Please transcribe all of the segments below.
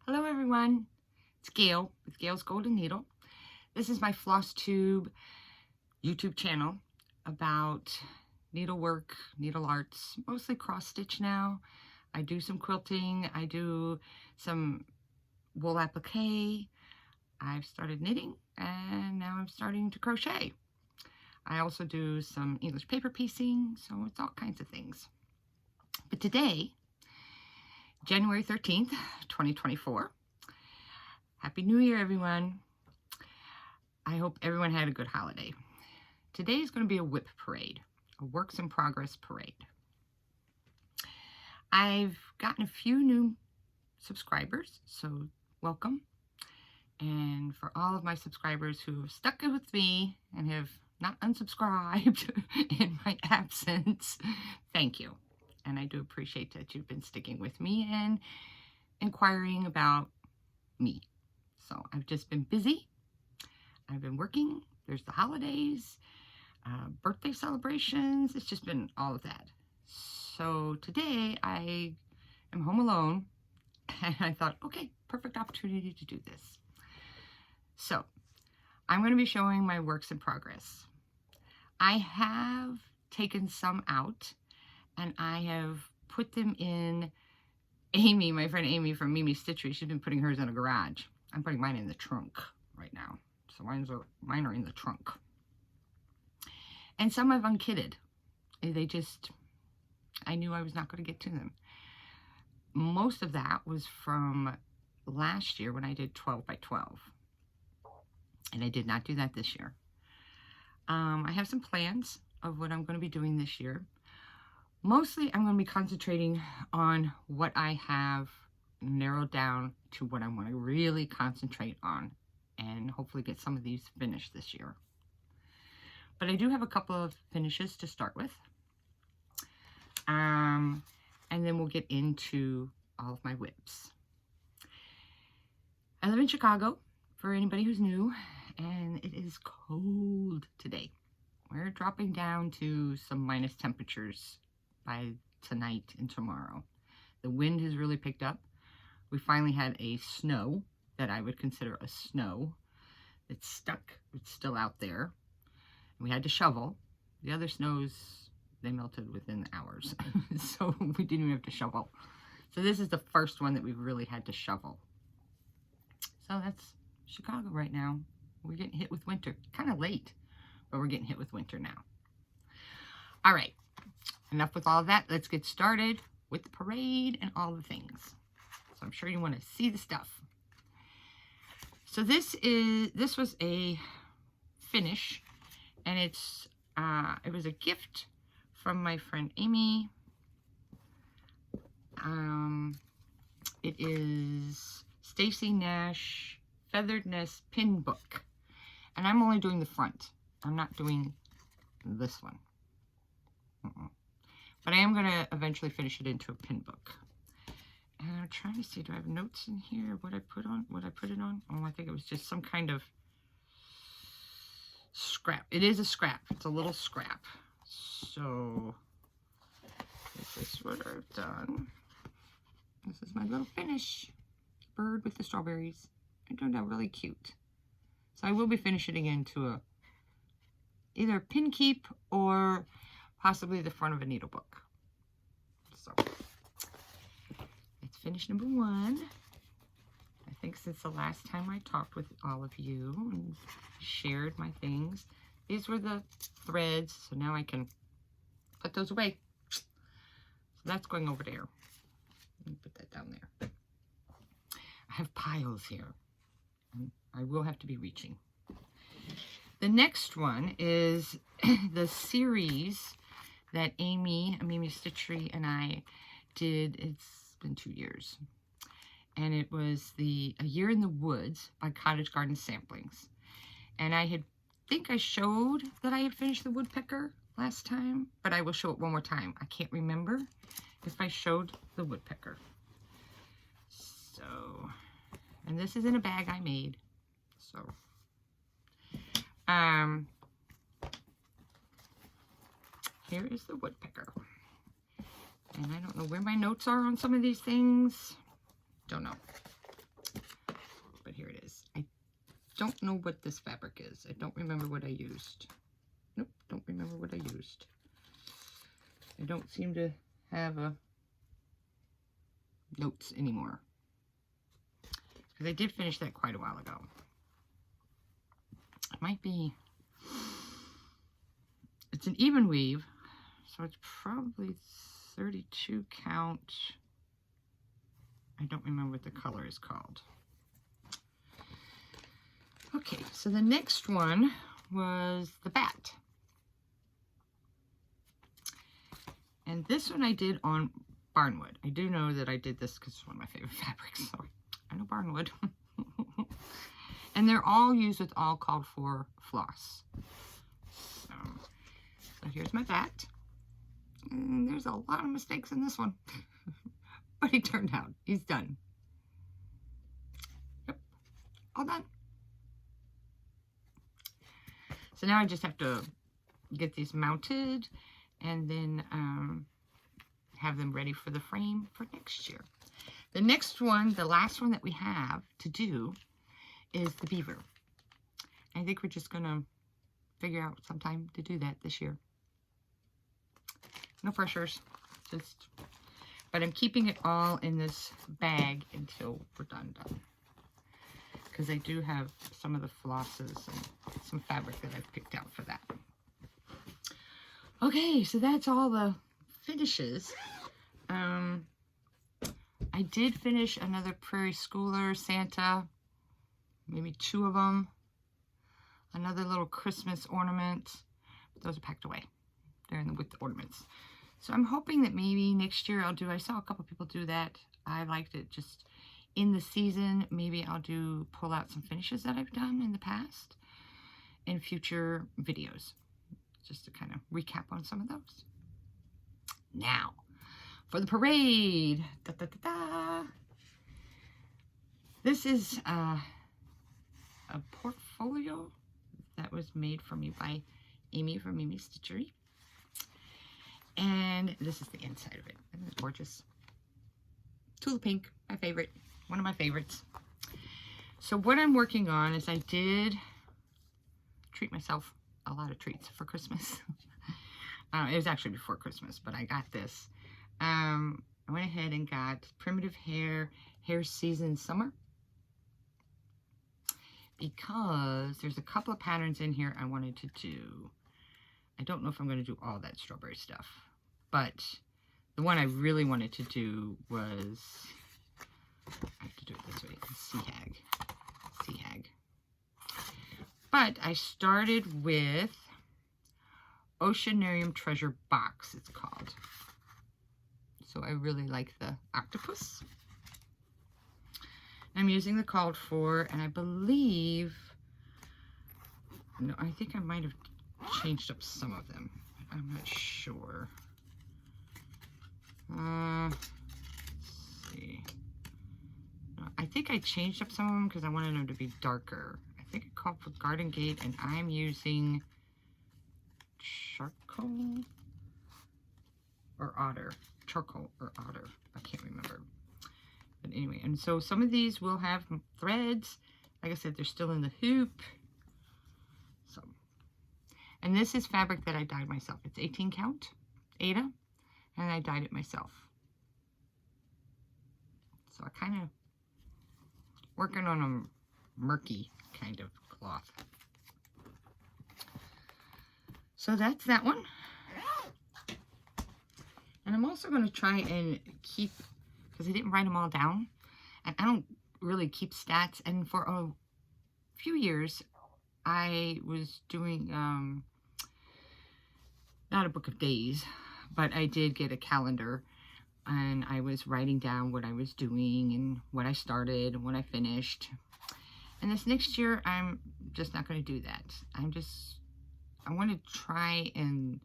Hello everyone, it's Gail with Gail's Golden Needle. This is my Flosstube YouTube channel about needlework, needle arts, mostly cross stitch now. I do some quilting, I do some wool applique, I've started knitting, and now I'm starting to crochet. I also do some English paper piecing, so it's all kinds of things. But today, January 13th, 2024. Happy New Year, everyone. I hope everyone had a good holiday. Today is going to be a WIP parade, a works in progress parade. I've gotten a few new subscribers, so welcome. And for all of my subscribers who have stuck with me and have not unsubscribed in my absence, thank you. And I do appreciate that you've been sticking with me and inquiring about me. So I've just been busy. I've been working. There's the holidays, birthday celebrations. It's just been all of that. So today I am home alone and I thought, okay, perfect opportunity to do this. So I'm going to be showing my works in progress. I have taken some out and I have put them in Amy, my friend Amy from Mimi's Stitchery. She's been putting hers in a garage. I'm putting mine in the trunk right now. So mine are in the trunk. And some I've unkitted. They just, I knew I was not going to get to them. Most of that was from last year when I did 12 by 12. And I did not do that this year. I have some plans of what I'm going to be doing this year. Mostly, I'm going to be concentrating on what I have narrowed down to what I want to really concentrate on and hopefully get some of these finished this year. But I do have a couple of finishes to start with. And then we'll get into all of my WIPs. I live in Chicago, for anybody who's new, and it is cold today. We're dropping down to some minus temperatures by tonight and tomorrow. The wind has really picked up. We finally had a snow that I would consider a snow. It's stuck. It's still out there. We had to shovel. The other snows, they melted within hours. So we didn't even have to shovel. So this is the first one that we've really had to shovel. So that's Chicago right now. We're getting hit with winter. Kind of late, but we're getting hit with winter now. All right. Enough with all of that. Let's get started with the parade and all the things. So I'm sure you want to see the stuff. So this was a finish, and it was a gift from my friend Amy. It is Stacy Nash Feathered Nest Pin Book, and I'm only doing the front. I'm not doing this one. But I am going to eventually finish it into a pin book. And I'm trying to see, do I have notes in here? What I put it on? Oh, I think it was just some kind of scrap. It is a scrap. It's a little scrap. So, this is what I've done. This is my little finish. Bird with the strawberries. It turned out really cute. So I will be finishing it into either a pin keep or possibly the front of a needle book. So it's finish number one. I think since the last time I talked with all of you and shared my things, these were the threads. So now I can put those away. So that's going over there. Let me put that down there. I have piles here. I will have to be reaching. The next one is the series that Amy, Mimi's Stitchery, and I did. It's been 2 years. And it was A Year in the Woods by Cottage Garden Samplings. And I think I showed that I had finished the woodpecker last time, but I will show it one more time. I can't remember if I showed the woodpecker. So, and this is in a bag I made. So, here is the woodpecker. And I don't know where my notes are on some of these things. Don't know. but here it is. I don't know what this fabric is. I don't remember what I used. Nope, don't remember what I used. I don't seem to have notes anymore. Because I did finish that quite a while ago. It might be... It's an even weave, so it's probably 32 count. I don't remember what the color is called. Okay, so the next one was the bat. And this one I did on barnwood. I do know that I did this because it's one of my favorite fabrics, so I know barnwood. And they're all used with all called for floss. So here's my bat. And there's a lot of mistakes in this one. But he turned out. He's done. Yep. All done. So now I just have to get these mounted and then have them ready for the frame for next year. The next one, the last one that we have to do is the beaver. I think we're just going to figure out some time to do that this year. No pressures, just, but I'm keeping it all in this bag until we're done. Because I do have some of the flosses and some fabric that I've picked out for that. Okay, so that's all the finishes. I did finish another Prairie Schooler Santa, maybe 2 of them. Another little Christmas ornament. Those are packed away. They're in the, with the ornaments. So I'm hoping that maybe next year I'll do, I saw a couple people do that. I liked it just in the season. Maybe I'll pull out some finishes that I've done in the past in future videos. Just to kind of recap on some of those. Now, for the parade. Da, da, da, da. This is a portfolio that was made for me by Amy from Amy's Stitchery. And this is the inside of it. Isn't it gorgeous? Tulip pink, my favorite. One of my favorites. So what I'm working on is I did treat myself a lot of treats for Christmas. It was actually before Christmas, but I got this. I went ahead and got Primitive Hair Season Summer. Because there's a couple of patterns in here I wanted to do. I don't know if I'm going to do all that strawberry stuff. But the one I really wanted to do was... I have to do it this way. Sea Hag. But I started with Oceanarium Treasure Box, it's called. So I really like the octopus. I'm using the called for, and I believe, no, I think I might have changed up some of them. I'm not sure. Let's see. No, I think I changed up some of them because I wanted them to be darker. I think it called for Garden Gate, and I'm using charcoal or otter. Charcoal or otter. I can't remember. But anyway, and so some of these will have threads. Like I said, they're still in the hoop. So, and this is fabric that I dyed myself. It's 18 count, Ada, and I dyed it myself. So I kind of working on a murky kind of cloth. So that's that one. And I'm also going to try and keep, because I didn't write them all down, and I don't really keep stats. And for a few years, I was doing, not a book of days, but I did get a calendar, and I was writing down what I was doing and what I started and what I finished. And this next year, I'm just not going to do that. I want to try and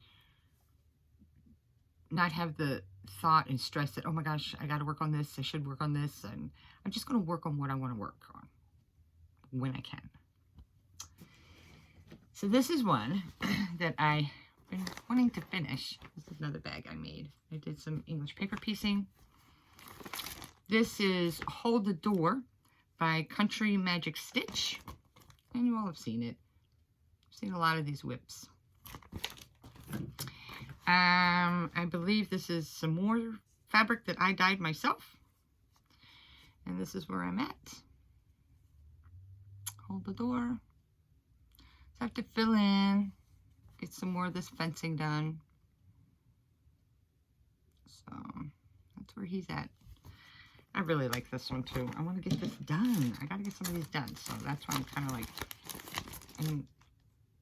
not have the thought and stress that, oh my gosh, I got to work on this, I should work on this, and I'm just going to work on what I want to work on when I can. So this is one that I've been wanting to finish. This is another bag I made. I did some English paper piecing. This is Hold the Door by Country Magic Stitch. And you all have seen it. I've seen a lot of these WIPs. I believe this is some more fabric that I dyed myself. And this is where I'm at. Hold the door. So I have to fill in, get some more of this fencing done. So that's where he's at. I really like this one too. I want to get this done. I got to get some of these done. So that's why I'm kind of like, and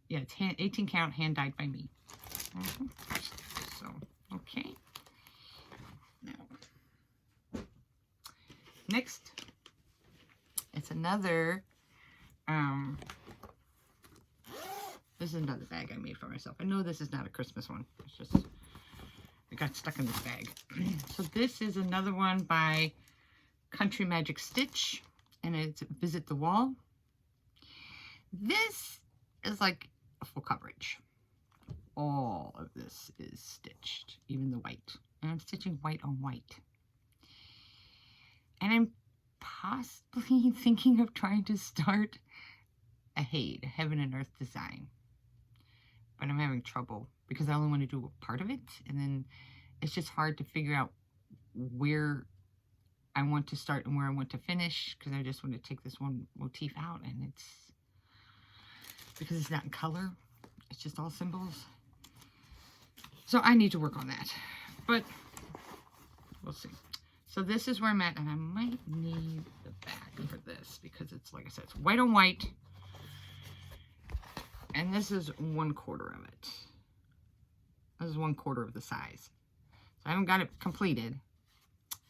yeah, it's 18 count, hand dyed by me. So, okay. Now, next, it's another, this is another bag I made for myself. I know this is not a Christmas one. It's just, it got stuck in this bag. So this is another one by Country Magic Stitch, and it's Visit the Wall. This is like a full coverage. All of this is stitched, even the white. And I'm stitching white on white. And I'm possibly thinking of trying to start a HAED, Heaven and Earth design. But I'm having trouble because I only want to do a part of it. And then it's just hard to figure out where I want to start and where I want to finish, because I just want to take this one motif out, and it's, because it's not in color, it's just all symbols. So I need to work on that, but we'll see. So this is where I'm at, and I might need the back for this because it's, like I said, it's white on white, and this is 1/4 of it. This is 1/4 of the size. So I haven't got it completed,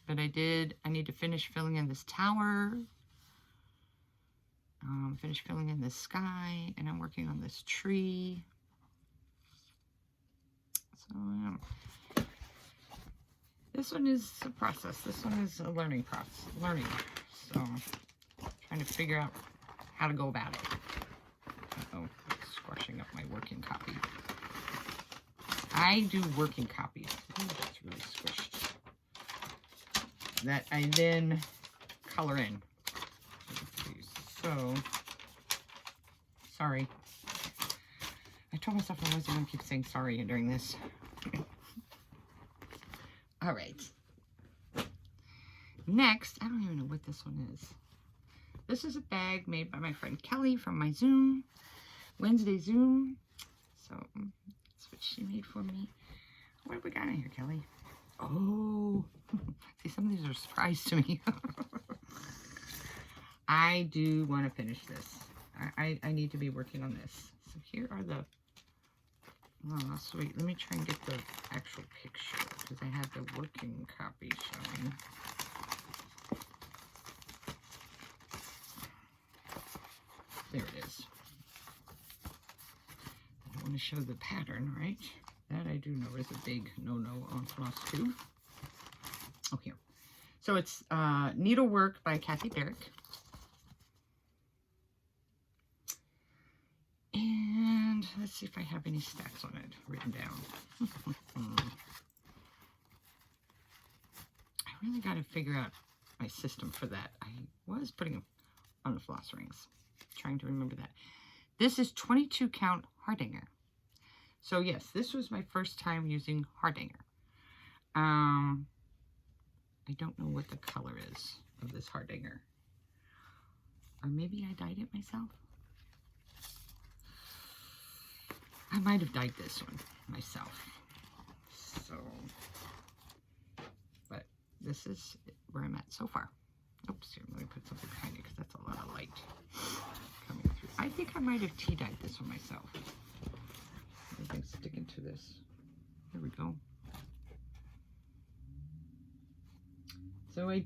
but I need to finish filling in this tower, finish filling in this sky, and I'm working on this tree. So, yeah. This one is a process. This one is a learning process. So, trying to figure out how to go about it. Uh-oh, it's squashing up my working copy. I do working copies. Ooh, that's really squished. That I then color in. So, sorry. I told myself I wasn't going to keep saying sorry during this. All right. Next, I don't even know what this one is. This is a bag made by my friend Kelly from my Zoom, Wednesday Zoom. So, that's what she made for me. What have we got in here, Kelly? Oh, see, some of these are a surprise to me. I do want to finish this. I need to be working on this. So here are the, oh, sweet. Let me try and get the actual picture, because I have the working copy showing. There it is. I don't want to show the pattern, right? That I do know is a big no-no on Flosstube. Oh, here. So it's Needlework by Kathy Barrick. And let's see if I have any stats on it written down. I really got to figure out my system for that. I was putting them on the floss rings, trying to remember that. This is 22 count Hardanger. So yes, this was my first time using Hardanger. I don't know what the color is of this Hardanger. Or maybe I dyed it myself. I might have dyed this one myself. So, but this is where I'm at so far. Oops, here, let me put something behind it because that's a lot of light coming through. I think I might have tea dyed this one myself. Everything's sticking to this. There we go. So I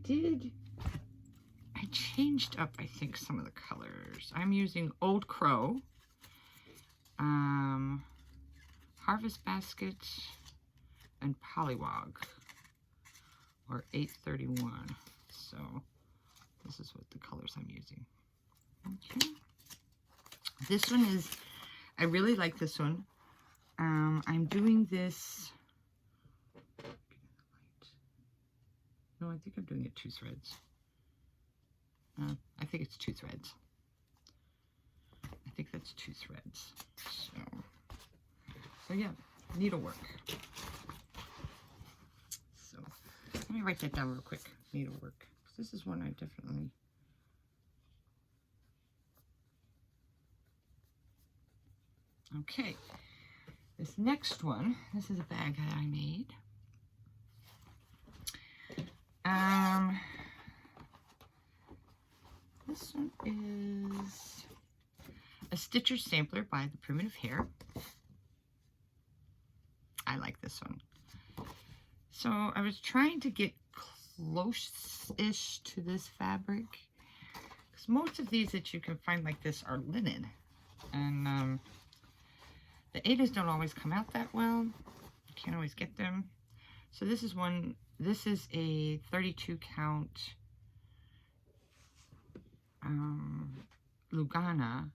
changed up, I think, some of the colors. I'm using Old Crow, Harvest Basket, and Pollywog, or 831. So this is what the colors I'm using. Okay. This one is, I really like this one. I'm doing this, no, I think I'm doing it 2 threads. I think it's 2 threads. I think that's 2 threads. So yeah, needlework. So let me write that down real quick. Needlework. This is one I definitely. Okay. This next one. This is a bag that I made. This one is a Stitcher sampler by the Primitive Hare. I like this one. So I was trying to get close-ish to this fabric, because most of these that you can find like this are linen, and the Adas don't always come out that well. You can't always get them. So this is one. This is a 32 count Lugana,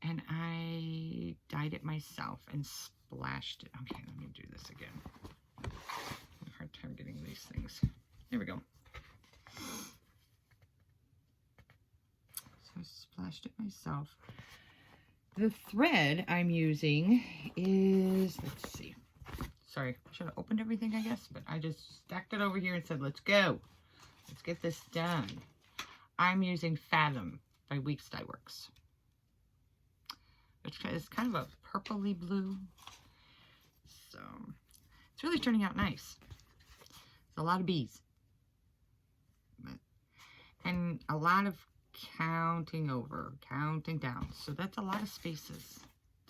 and I dyed it myself and splashed it. Okay, let me do this again. I have a hard time getting these things. There we go. So I splashed it myself. The thread I'm using is, let's see. Sorry, I should have opened everything, I guess, but I just stacked it over here and said, let's go. Let's get this done. I'm using Fathom by Weeks Dye Works. Which is kind of a purpley blue. So, it's really turning out nice. It's a lot of bees. And a lot of counting over, counting down. So that's a lot of spaces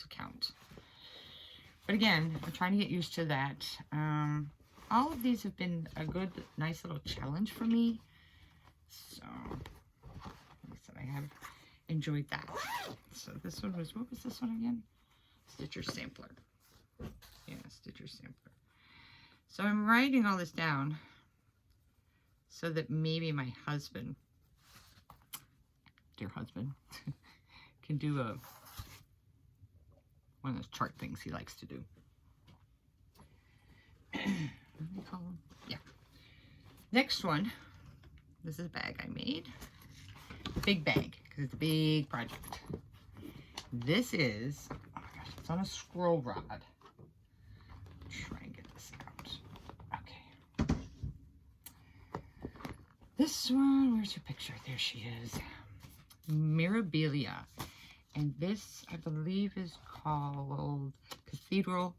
to count. But again, I'm trying to get used to that. All of these have been a good, nice little challenge for me. So, like I said, I have enjoyed that. So this one was, what was this one again? Stitcher Sampler. Yeah, Stitcher Sampler. So I'm writing all this down so that maybe my husband, dear husband, can do one of those chart things he likes to do. What do they call them? Yeah. Next one. This is a bag I made. Big bag, because it's a big project. This is, oh my gosh, it's on a scroll rod. Try and get this out. Okay. This one, where's her picture? There she is. Mirabilia. And this, I believe, is called Cathedral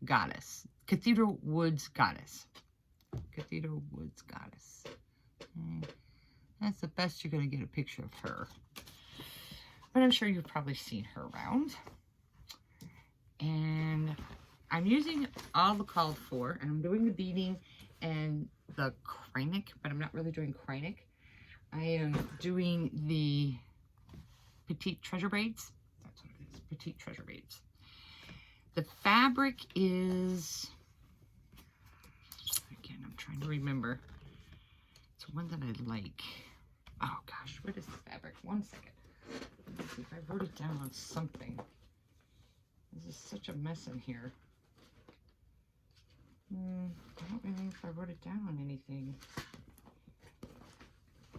Goddess. Cathedral Woods Goddess. Cathedral Woods Goddess. That's the best you're going to get a picture of her. But I'm sure you've probably seen her around. And I'm using all the called for. And I'm doing the beading and the Kreinik. But I'm not really doing Kreinik. I am doing the Petite Treasure Braids. That's what it is. Petite Treasure Braids. The fabric is, again, I'm trying to remember. It's one that I like. Oh gosh, what is the fabric? One second. Let's see if I wrote it down on something. This is such a mess in here. I don't really know if I wrote it down on anything.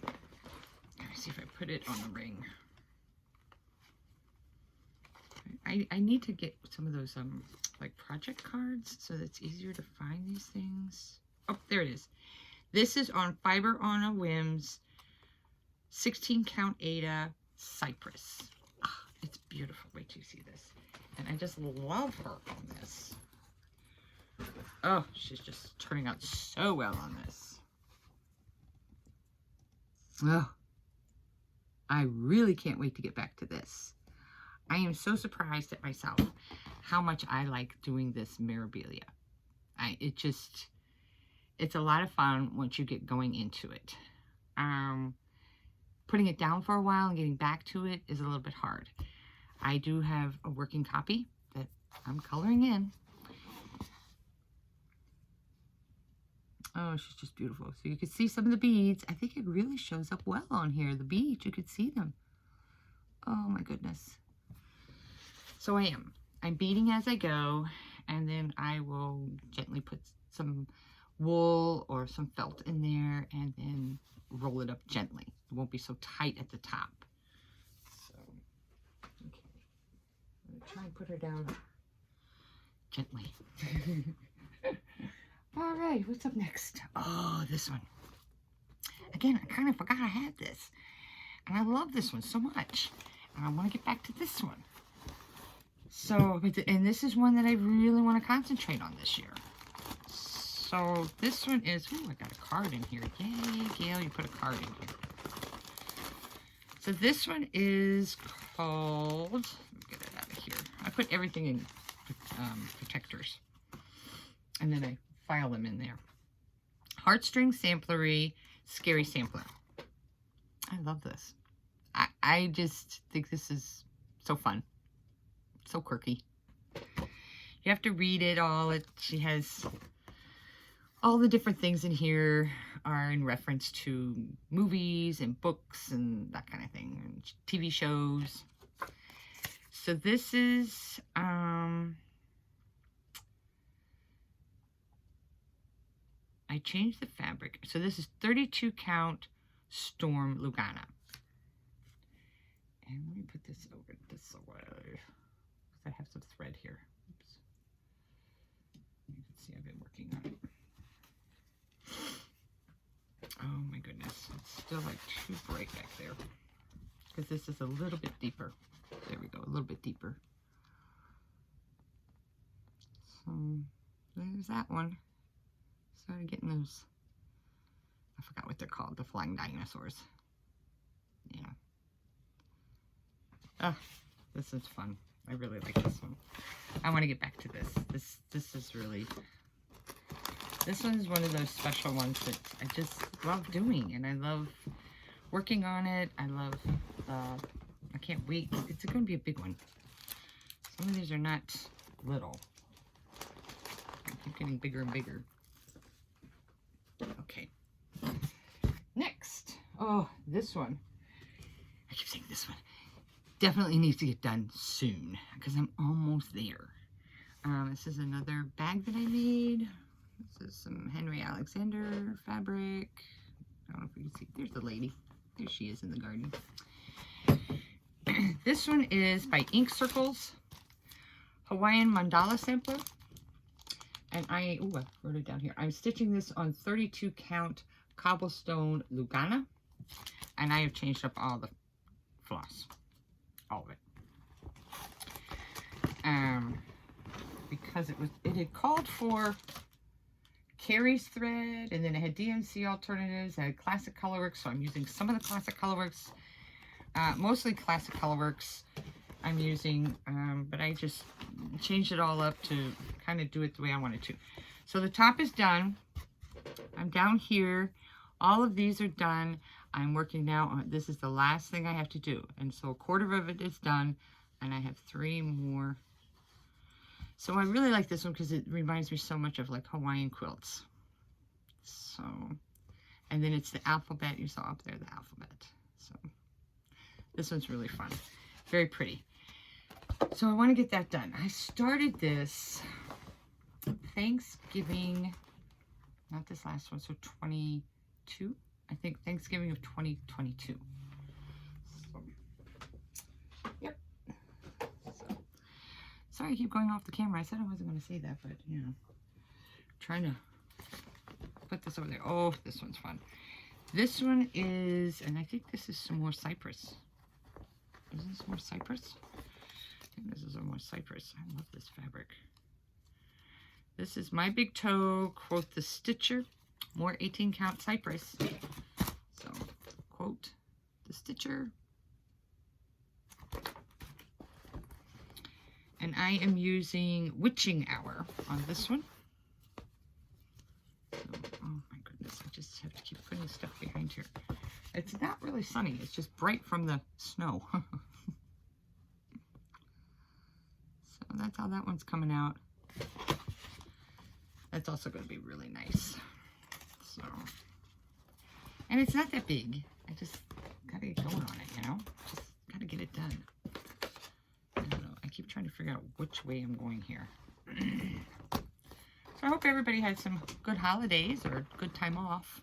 Let me see if I put it on the ring. I need to get some of those like project cards so that it's easier to find these things. Oh, there it is. This is on Fiber on a Whims 16 count Ada Cypress. Oh, it's beautiful. Wait till you see this. And I just love her on this. Oh, she's just turning out so well on this. Oh, I really can't wait to get back to this. I am so surprised at myself how much I like doing this Mirabilia. It's a lot of fun once you get going into it. Putting it down for a while and getting back to it is a little bit hard. I do have a working copy that I'm coloring in. Oh, she's just beautiful. So you can see some of the beads. I think it really shows up well on here. The beads, you could see them. Oh my goodness. So I'm beading as I go, and then I will gently put some wool or some felt in there and then roll it up gently. It won't be so tight at the top. So, okay. I'm going to try and put her down gently. All right, what's up next? Oh, this one. Again, I kind of forgot I had this. And I love this one so much. And I want to get back to this one. So, and this is one that I really want to concentrate on this year. So, this one is, ooh, I got a card in here. Yay, Gail, you put a card in here. So, this one is called, let me get it out of here. I put everything in protectors. And then I file them in there. Heartstring Samplery Scary Sampler. I love this. I just think this is so fun. So quirky. You have to read it all. She has all the different things in here are in reference to movies and books and that kind of thing, and TV shows. So this is I changed the fabric. So this is 32 count Storm Lugana. And let me put this over this way. I have some thread here. Oops. You can see I've been working on it. Oh my goodness. It's still like too bright back there. Because this is a little bit deeper. There we go, a little bit deeper. So there's that one. Started getting those, I forgot what they're called, the flying dinosaurs. Yeah. Oh, this is fun. I really like this one. I want to get back to this. This is really, this one is one of those special ones that I just love doing, and I love working on it. I love, I can't wait. It's going to be a big one. Some of these are not little. They keep getting bigger and bigger. Okay. Next. Oh, this one. I keep saying this one. Definitely needs to get done soon because I'm almost there. This is another bag that I made. This is some Henry Alexander fabric. I don't know if you can see. There's the lady. There she is in the garden. This one is by Ink Circles, Hawaiian Mandala Sampler. And I wrote it down here. I'm stitching this on 32 count Cobblestone Lugana. And I have changed up all the floss. All of it. Because it had called for Carrie's thread, and then it had DMC alternatives. I had Classic Colorworks, so I'm using some of the Classic Colorworks. Mostly Classic Colorworks I'm using, but I just changed it all up to kind of do it the way I wanted to. So the top is done. I'm down here. All of these are done. I'm working now on, this is the last thing I have to do. And so a quarter of it is done, and I have 3 more. So I really like this one because it reminds me so much of like Hawaiian quilts. So, and then it's the alphabet. You saw up there, the alphabet. So this one's really fun. Very pretty. So I want to get that done. I started this Thanksgiving, not this last one, so 22. I think Thanksgiving of 2022. So, yep. So, sorry I keep going off the camera. I said I wasn't going to say that, but, you know, trying to put this over there. Oh, this one's fun. This one is, and I think this is some more cypress. Is this more cypress? I think this is some more cypress. I love this fabric. This is My Big Toe, quote, the Stitcher. More 18 count cypress. So, quote, the Stitcher. And I am using Witching Hour on this one. So, oh my goodness, I just have to keep putting stuff behind here. It's not really sunny, it's just bright from the snow. So that's how that one's coming out. That's also going to be really nice. So, and it's not that big. I just gotta get going on it, you know? Just gotta get it done. I don't know. I keep trying to figure out which way I'm going here. So I hope everybody had some good holidays or good time off.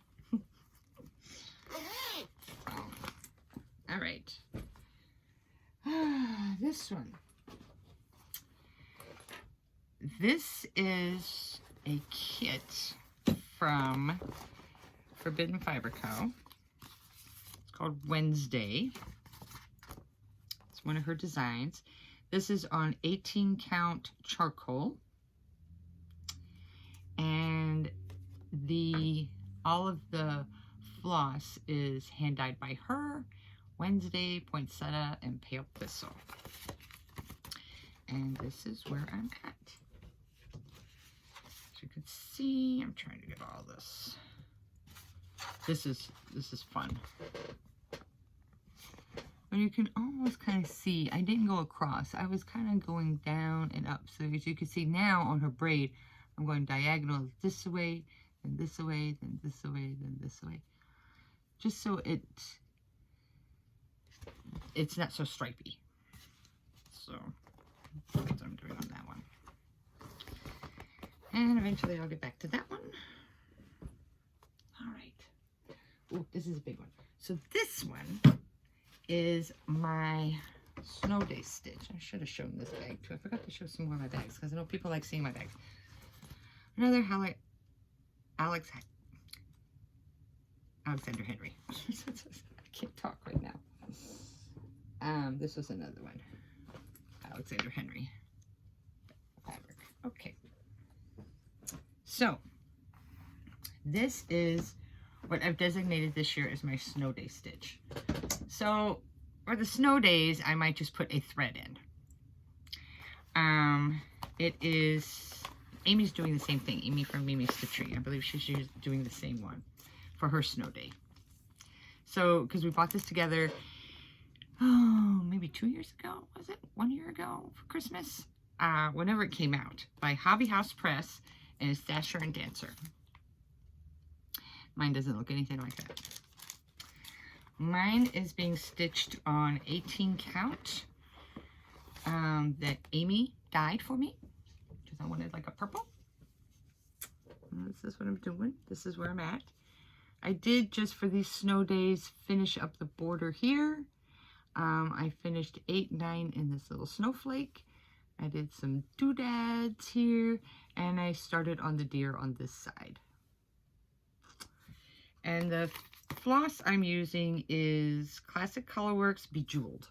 this one. This is a kit from Forbidden Fiber Co. It's called Wednesday. It's one of her designs. This is on 18 count charcoal. And all of the floss is hand dyed by her, Wednesday, poinsettia, and pale thistle. And this is where I'm at. As you can see, I'm trying to get all this. This is fun. But you can almost kind of see, I didn't go across. I was kind of going down and up. So as you can see now on her braid, I'm going diagonal this way, then this way, then this way, then this way. Just so it's not so stripy. So that's what I'm doing on that one. And eventually I'll get back to that one. All right. Oh, this is a big one. So this one is my snow day stitch. I should have shown this bag too. I forgot to show some more of my bags because I know people like seeing my bags. Another Alexander Henry. I can't talk right now. This was another one. Alexander Henry fabric. Okay. So, this is what I've designated this year as my snow day stitch. So, for the snow days, I might just put a thread in. It is... Amy's doing the same thing. Amy from Mimi's Stitchery. I believe she's doing the same one for her snow day. So, because we bought this together, oh, maybe 2 years ago, was it? 1 year ago for Christmas? Whenever it came out, by Hobby House Press, and it's Dasher and Dancer. Mine doesn't look anything like that. Mine is being stitched on 18 count that Amy dyed for me. I wanted like a purple. And this is what I'm doing. This is where I'm at. I did just for these snow days finish up the border here. I finished 8, 9 in this little snowflake. I did some doodads here, and I started on the deer on this side. And the floss I'm using is Classic Colorworks Bejeweled.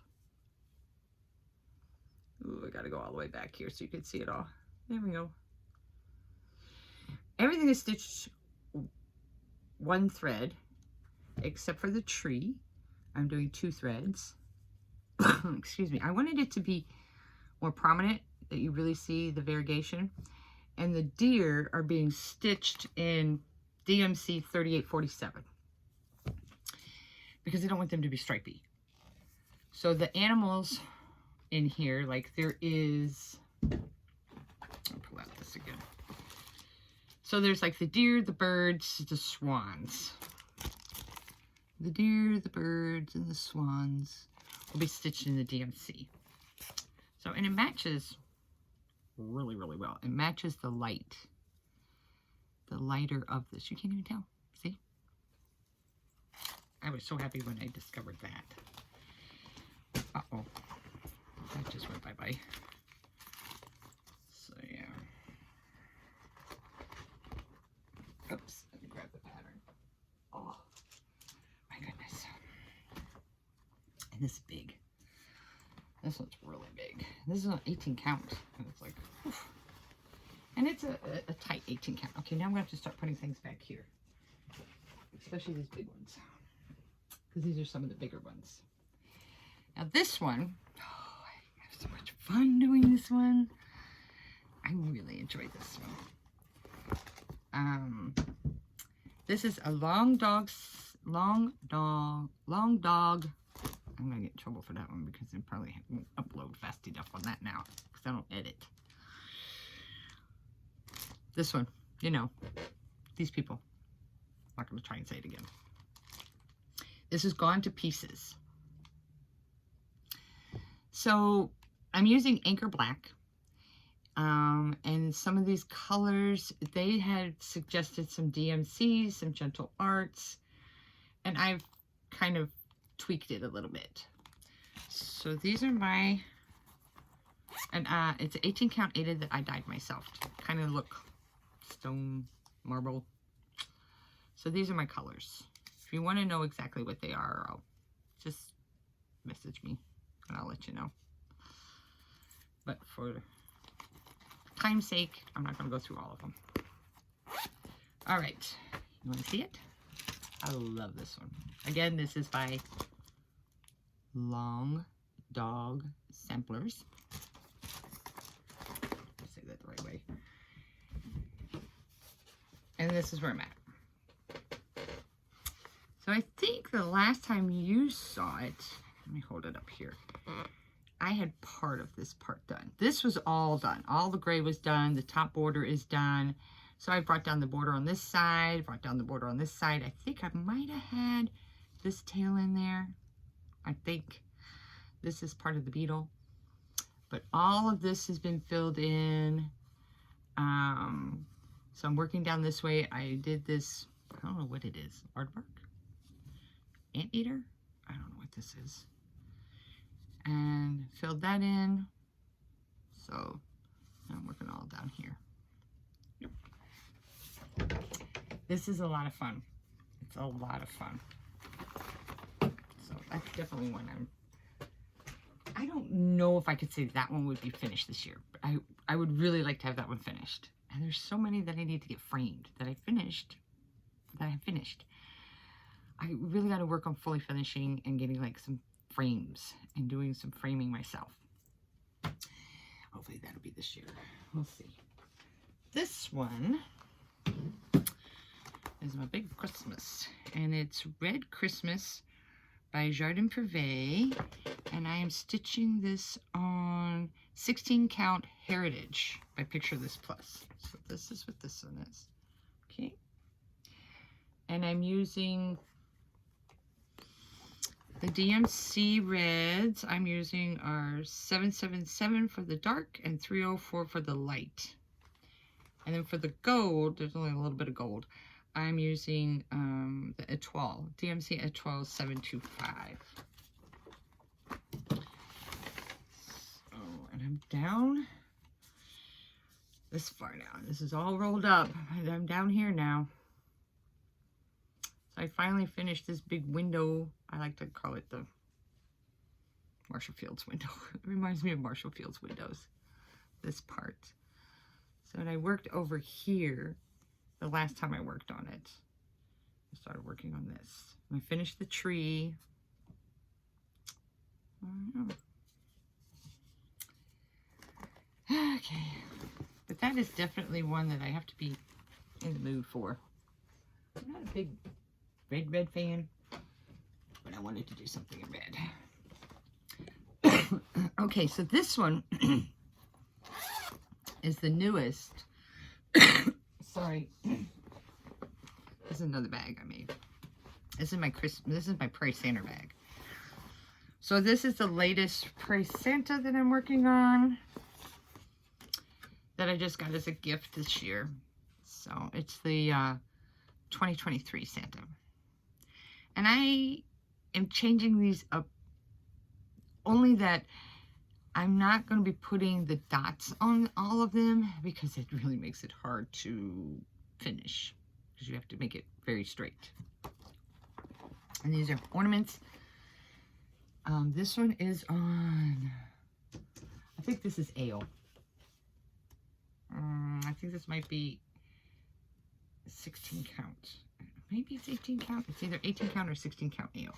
Ooh, I gotta go all the way back here so you can see it all. There we go. Everything is stitched one thread, except for the tree. I'm doing 2 threads. Excuse me. I wanted it to be more prominent, that you really see the variegation. And the deer are being stitched in DMC 3847. Because I don't want them to be stripy. So the animals in here, like there is... I'll pull out this again. So there's like the deer, the birds, the swans. The deer, the birds, and the swans will be stitched in the DMC. So, and it matches really, really well. It matches the light. The lighter of this. You can't even tell. See? I was so happy when I discovered that. Uh-oh. That just went bye-bye. So, yeah. Oops. Let me grab the pattern. Oh, my goodness. And this is big. This one's really big. This is an 18 count. And it's like, oof. And it's a tight 18 count. Okay, now I'm going to have to start putting things back here. Especially these big ones. Because these are some of the bigger ones. Now this one, oh, I have so much fun doing this one. I really enjoyed this one. This is a long dog. I'm gonna get in trouble for that one because I probably won't upload fast enough on that now because I don't edit. This one, you know, these people. I'm not gonna try and say it again. This is Gone to Pieces. So I'm using Anchor Black. And some of these colors, they had suggested some DMCs, some Gentle Arts, and I've kind of tweaked it a little bit. So these are my And it's an 18 count 8 that I dyed myself to kind of look stone, marble. So these are my colors. If you want to know exactly what they are, I'll just message me and I'll let you know. But for time's sake, I'm not going to go through all of them. All right. You want to see it? I love this one. Again, this is by Long Dog Samplers. Say that the right way. And this is where I'm at. So I think the last time you saw it, let me hold it up here. I had part of this part done. This was all done. All the gray was done. The top border is done. So I brought down the border on this side, brought down the border on this side. I think I might have had this tail in there. I think this is part of the beetle. But all of this has been filled in. So I'm working down this way. I did this, I don't know what it is. Aardvark? Anteater? I don't know what this is. And filled that in. So I'm working all down here. Yep. This is a lot of fun. It's a lot of fun. So that's definitely one I don't know if I could say that one would be finished this year, but I would really like to have that one finished. And there's so many that I need to get framed that I finished. I really got to work on fully finishing and getting like some frames and doing some framing myself. Hopefully that'll be this year. We'll see. This one is my big Christmas, and it's Red Christmas by Jardin Privé, and I am stitching this on 16 count Heritage by Picture This Plus. So this is what this one is. Okay. And I'm using the DMC reds. I'm using our 777 for the dark and 304 for the light. And then for the gold, there's only a little bit of gold. I'm using the Etoile, DMC Etoile 725. So, and I'm down this far now. This is all rolled up. I'm down here now. So I finally finished this big window. I like to call it the Marshall Fields window. It reminds me of Marshall Fields windows, this part. So when I worked over here, the last time I worked on it, I started working on this. And I finished the tree. Okay. But that is definitely one that I have to be in the mood for. I'm not a big red fan, but I wanted to do something in red. Okay, so this one is the newest. Sorry. This is another bag I made. This is my Prairie Santa bag. So this is the latest Prairie Santa that I'm working on, that I just got as a gift this year. So it's the 2023 Santa. And I am changing these up, only that I'm not going to be putting the dots on all of them because it really makes it hard to finish, because you have to make it very straight. And these are ornaments. This one is on, I think this is ale. I think this might be 16 count. Maybe it's 18 count. It's either 18 count or 16 count ale.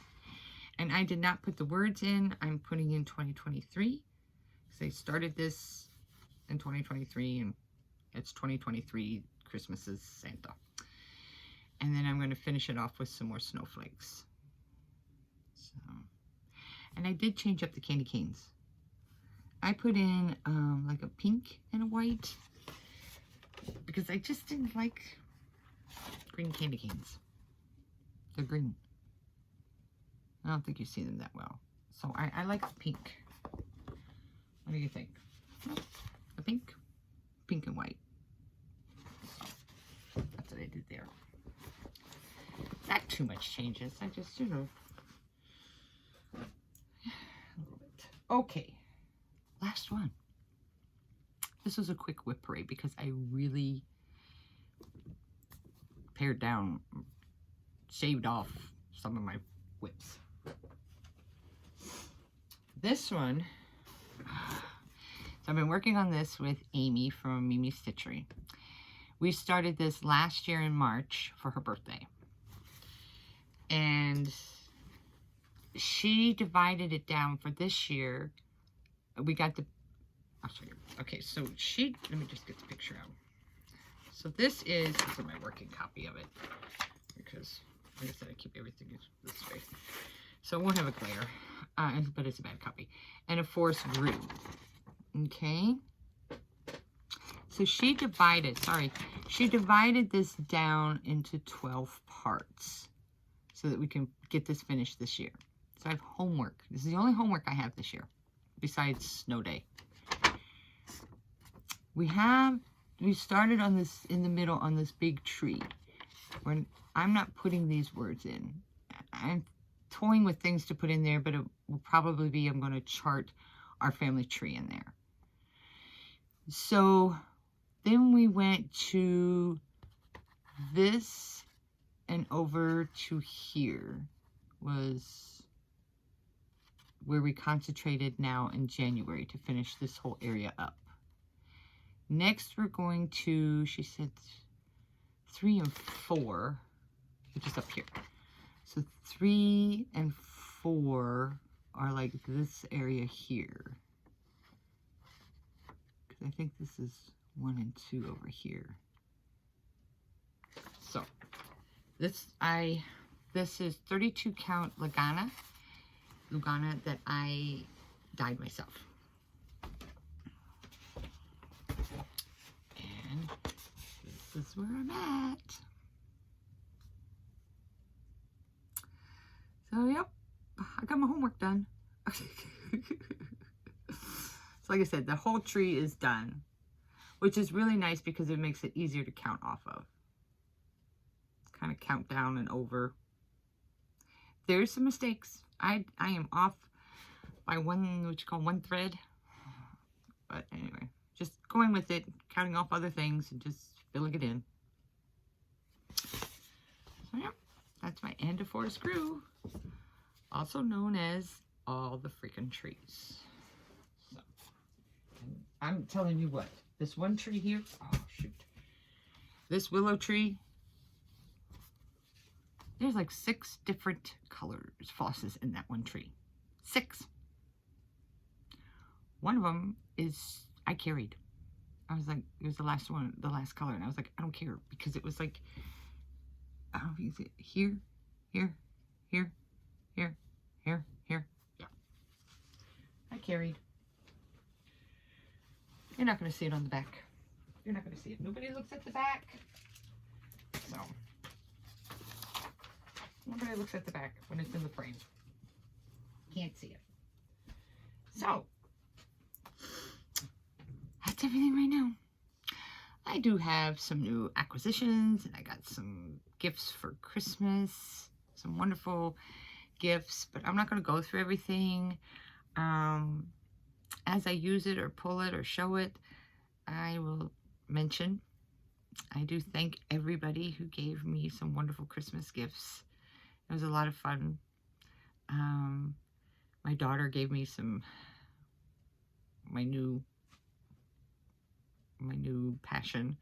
And I did not put the words in. I'm putting in 2023. So I started this in 2023, and it's 2023 Christmas's Santa. And then I'm going to finish it off with some more snowflakes. So, and I did change up the candy canes. I put in like a pink and a white, because I just didn't like green candy canes. They're green. I don't think you see them that well. So I like the pink. What do you think? The pink? Pink and white. So that's what I did there. Not too much changes. I just, you know, a little bit. Okay. Last one. This was a quick WIP parade because I really pared down, shaved off some of my WIPs. This one, so I've been working on this with Amy from Mimi's Stitchery. We started this last year in March for her birthday. And she divided it down for this year. We got the, I'll show you. Okay, so let me just get the picture out. So this is my working copy of it. Because, like I said, I keep everything this way. So it won't have a glare. But it's a bad copy. And a forest grew. Okay. So she divided this down into 12 parts so that we can get this finished this year. So I have homework. This is the only homework I have this year, besides snow day. We started on this, in the middle, on this big tree. When I'm not putting these words in. I'm toying with things to put in there, but it will probably be, I'm going to chart our family tree in there. So then we went to this and over to here was where we concentrated now in January to finish this whole area up. Next we're going to, she said 3 and 4, which is up here. So 3 and 4 are like this area here. I think this is 1 and 2 over here. So this is 32 count Lugana that I dyed myself. And this is where I'm at. So yep, I got my homework done. So like I said, the whole tree is done, which is really nice because it makes it easier to count off of. Kind of count down and over. There's some mistakes. I am off by one thread. But anyway, just going with it, counting off other things and just filling it in. So yeah, that's my end of forest grew, also known as all the freaking trees. I'm telling you what, this one tree here, oh shoot, this willow tree, there's like 6 different colors, flosses in that one tree. 6. One of them is, I carried. I was like, it was the last one, the last color, and I was like, I don't care, because it was like, I don't know if you can see it, here, here, here, here, here, here, yeah. I carried. You're not going to see it on the back. You're not going to see it. Nobody looks at the back. So, nobody looks at the back when it's in the frame. Can't see it. So, that's everything right now. I do have some new acquisitions, and I got some gifts for Christmas. Some wonderful gifts, but I'm not going to go through everything. As I use it or pull it or show it, I will mention. I do thank everybody who gave me some wonderful Christmas gifts. It was a lot of fun. My daughter gave me my new passion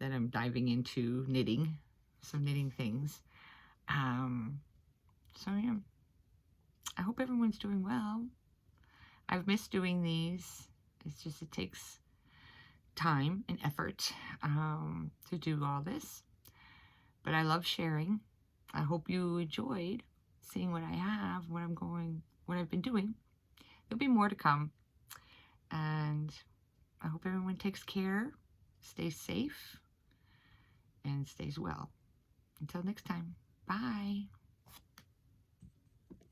that I'm diving into, knitting, some knitting things. So yeah, I hope everyone's doing well. I've missed doing these. It's just, it takes time and effort to do all this. But I love sharing. I hope you enjoyed seeing what I have, what I've been doing. There'll be more to come. And I hope everyone takes care, stays safe, and stays well. Until next time, bye.